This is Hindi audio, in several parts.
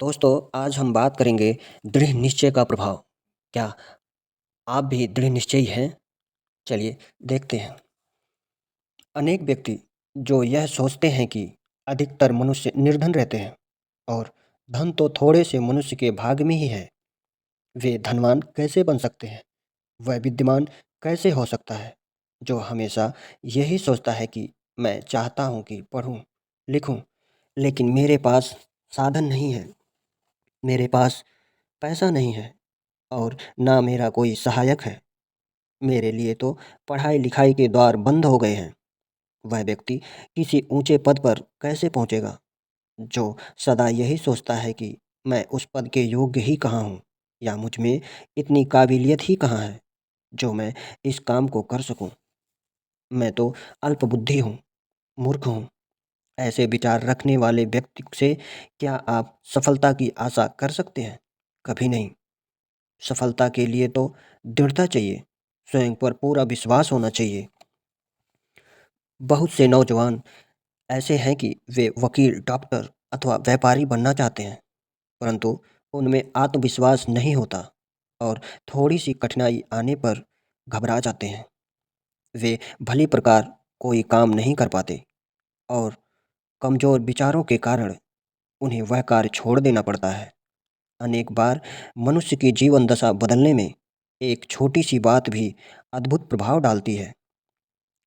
दोस्तों, आज हम बात करेंगे दृढ़ निश्चय का प्रभाव। क्या आप भी दृढ़ निश्चयी हैं? चलिए देखते हैं। अनेक व्यक्ति जो यह सोचते हैं कि अधिकतर मनुष्य निर्धन रहते हैं और धन तो थोड़े से मनुष्य के भाग्य में ही है। वे धनवान कैसे बन सकते हैं? वह विद्वान कैसे हो सकता है? जो हमेशा यही सोचता है कि मैं चाहता हूँ कि पढ़ूँ, लिखूँ, लेकिन मेरे पास साधन नहीं है, मेरे पास पैसा नहीं है और ना मेरा कोई सहायक है। मेरे लिए तो पढ़ाई-लिखाई के द्वार बंद हो गए हैं। वह व्यक्ति किसी ऊँचे पद पर कैसे पहुँचेगा, जो सदा यही सोचता है कि मैं उस पद के योग्य ही कहाँ हूँ या मुझ में इतनी काबिलियत ही कहाँ है, जो मैं इस काम को कर सकूँ। मैं तो अल्पबुद्धि हूँ, मूर्ख हूँ। ऐसे विचार रखने वाले व्यक्ति से क्या आप सफलता की आशा कर सकते हैं? कभी नहीं। सफलता के लिए तो दृढ़ता चाहिए, स्वयं पर पूरा विश्वास होना चाहिए। बहुत से नौजवान ऐसे हैं कि वे वकील, डॉक्टर अथवा व्यापारी बनना चाहते हैं, परंतु उनमें आत्मविश्वास नहीं होता और थोड़ी-सी कठिनाई आने पर घबरा जाते हैं। वे भली प्रकार कोई काम नहीं कर पाते और कमज़ोर विचारों के कारण उन्हें वह कार्य छोड़ देना पड़ता है। अनेक बार मनुष्य की जीवन दशा बदलने में एक छोटी-सी बात भी अद्भुत प्रभाव डालती है।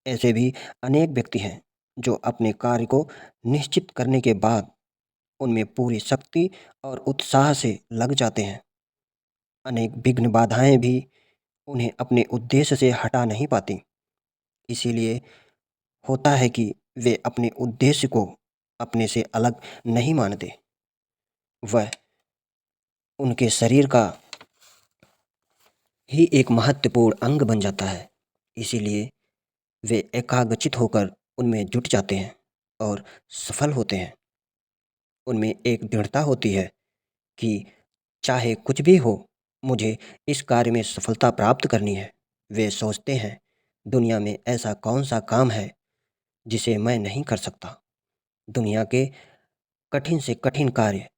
ऐसे भी अनेक व्यक्ति हैं जो अपने कार्य को निश्चित करने के बाद उनमें पूरी शक्ति और उत्साह से लग जाते हैं। अनेक विघ्न बाधाएं भी उन्हें अपने उद्देश्य से हटा नहीं पाती। इसीलिए होता है कि वे अपने उद्देश्य को अपने से अलग नहीं मानते। वह उनके शरीर का ही एक महत्वपूर्ण अंग बन जाता है। इसीलिए वे एकाग्रचित होकर उनमें जुट जाते हैं और सफल होते हैं। उनमें एक दृढ़ता होती है कि चाहे कुछ भी हो, मुझे इस कार्य में सफलता प्राप्त करनी है। वे सोचते हैं, दुनिया में ऐसा कौन-सा काम है, जिसे मैं नहीं कर सकता? दुनिया के कठिन से कठिन कार्य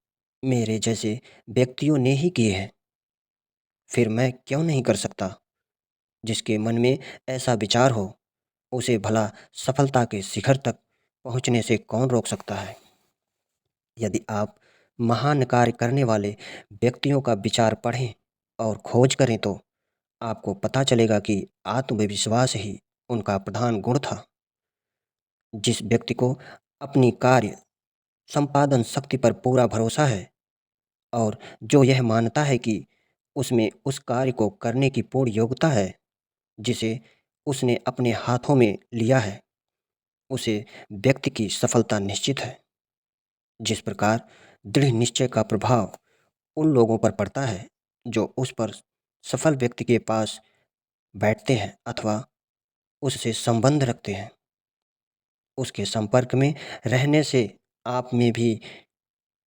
मेरे जैसे व्यक्तियों ने ही किए हैं, फिर मैं क्यों नहीं कर सकता? जिसके मन में ऐसा विचार हो, उसे भला सफलता के शिखर तक पहुँचने से कौन रोक सकता है? यदि आप महान कार्य करने वाले व्यक्तियों का विचार पढ़ें और खोज करें तो आपको पता चलेगा कि आत्मविश्वास ही उनका प्रधान गुण था। जिस व्यक्ति को अपनी कार्य संपादन शक्ति पर पूरा भरोसा है और जो यह मानता है कि उसमें उस कार्य को करने की पूर्ण योग्यता है जिसे उसने अपने हाथों में लिया है, उसे व्यक्ति की सफलता निश्चित है। जिस प्रकार दृढ़ निश्चय का प्रभाव उन लोगों पर पड़ता है जो उस पर सफल व्यक्ति के पास बैठते हैं अथवा उससे संबंध रखते हैं, उसके संपर्क में रहने से आप में भी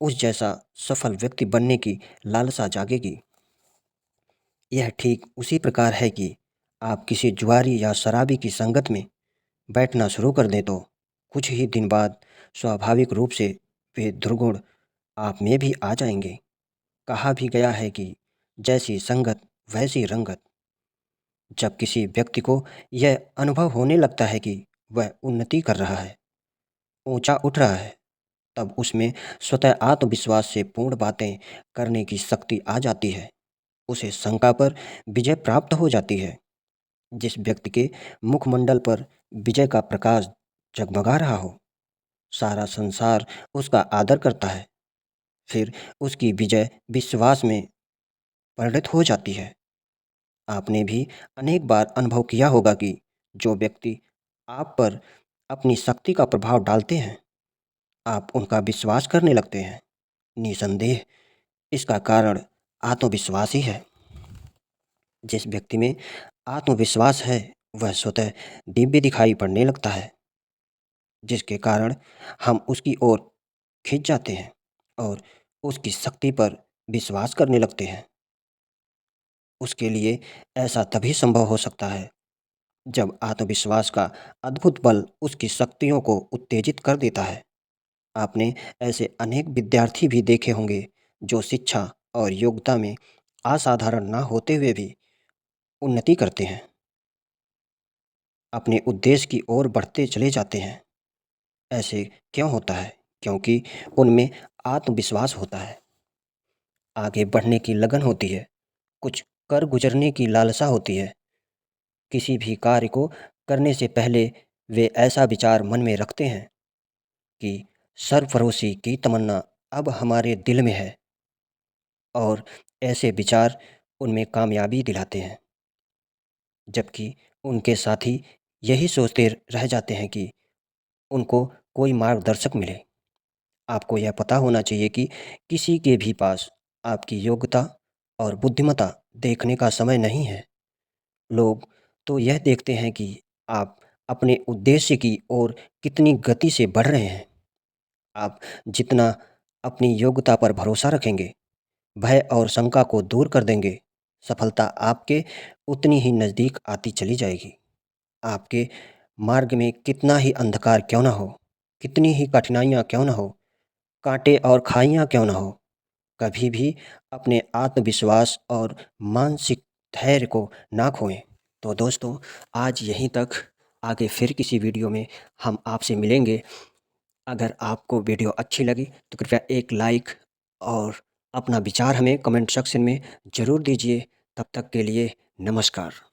उस जैसा सफल व्यक्ति बनने की लालसा जागेगी। यह ठीक उसी प्रकार है कि आप किसी जुआरी या शराबी की संगत में बैठना शुरू कर दें तो कुछ ही दिन बाद स्वाभाविक रूप से वे दुर्गुण आप में भी आ जाएंगे। कहा भी गया है कि जैसी संगत वैसी रंगत। जब किसी व्यक्ति को यह अनुभव होने लगता है कि वह उन्नति कर रहा है, ऊंचा उठ रहा है, तब उसमें स्वतः आत्मविश्वास से पूर्ण बातें करने की शक्ति आ जाती है। उसे शंका पर विजय प्राप्त हो जाती है। जिस व्यक्ति के मुखमंडल पर विजय का प्रकाश जगमगा रहा हो, सारा संसार उसका आदर करता है। फिर उसकी विजय विश्वास में परिणत हो जाती है। आपने भी अनेक बार अनुभव किया होगा कि जो व्यक्ति आप पर अपनी शक्ति का प्रभाव डालते हैं, आप उनका विश्वास करने लगते हैं। निसंदेह इसका कारण आत्मविश्वास ही है। जिस व्यक्ति में आत्मविश्वास है, वह स्वतः दिव्य दिखाई पड़ने लगता है, जिसके कारण हम उसकी ओर खिंच जाते हैं और उसकी शक्ति पर विश्वास करने लगते हैं। उसके लिए ऐसा तभी संभव हो सकता है जब आत्मविश्वास का अद्भुत बल उसकी शक्तियों को उत्तेजित कर देता है। आपने ऐसे अनेक विद्यार्थी भी देखे होंगे जो शिक्षा और योग्यता में असाधारण ना होते हुए भी उन्नति करते हैं, अपने उद्देश्य की ओर बढ़ते चले जाते हैं। ऐसे क्यों होता है? क्योंकि उनमें आत्मविश्वास होता है, आगे बढ़ने की लगन होती है, कुछ कर गुजरने की लालसा होती है। किसी भी कार्य को करने से पहले वे ऐसा विचार मन में रखते हैं कि सरफरोशी की तमन्ना अब हमारे दिल में है, और ऐसे विचार उनमें कामयाबी दिलाते हैं। जबकि उनके साथी यही सोचते रह जाते हैं कि उनको कोई मार्गदर्शक मिले। आपको यह पता होना चाहिए कि किसी के भी पास आपकी योग्यता और बुद्धिमत्ता देखने का समय नहीं है। लोग तो यह देखते हैं कि आप अपने उद्देश्य की ओर कितनी गति से बढ़ रहे हैं। आप जितना अपनी योग्यता पर भरोसा रखेंगे, भय और शंका को दूर कर देंगे, सफलता आपके उतनी ही नज़दीक आती चली जाएगी। आपके मार्ग में कितना ही अंधकार क्यों ना हो, कितनी ही कठिनाइयाँ क्यों ना हो, कांटे और खाइयाँ क्यों ना हो, कभी भी अपने आत्मविश्वास और मानसिक धैर्य को ना खोएं। तो दोस्तों, आज यहीं तक। आगे फिर किसी वीडियो में हम आपसे मिलेंगे। अगर आपको वीडियो अच्छी लगी तो कृपया एक लाइक और अपना विचार हमें कमेंट सेक्शन में ज़रूर दीजिए। तब तक के लिए नमस्कार।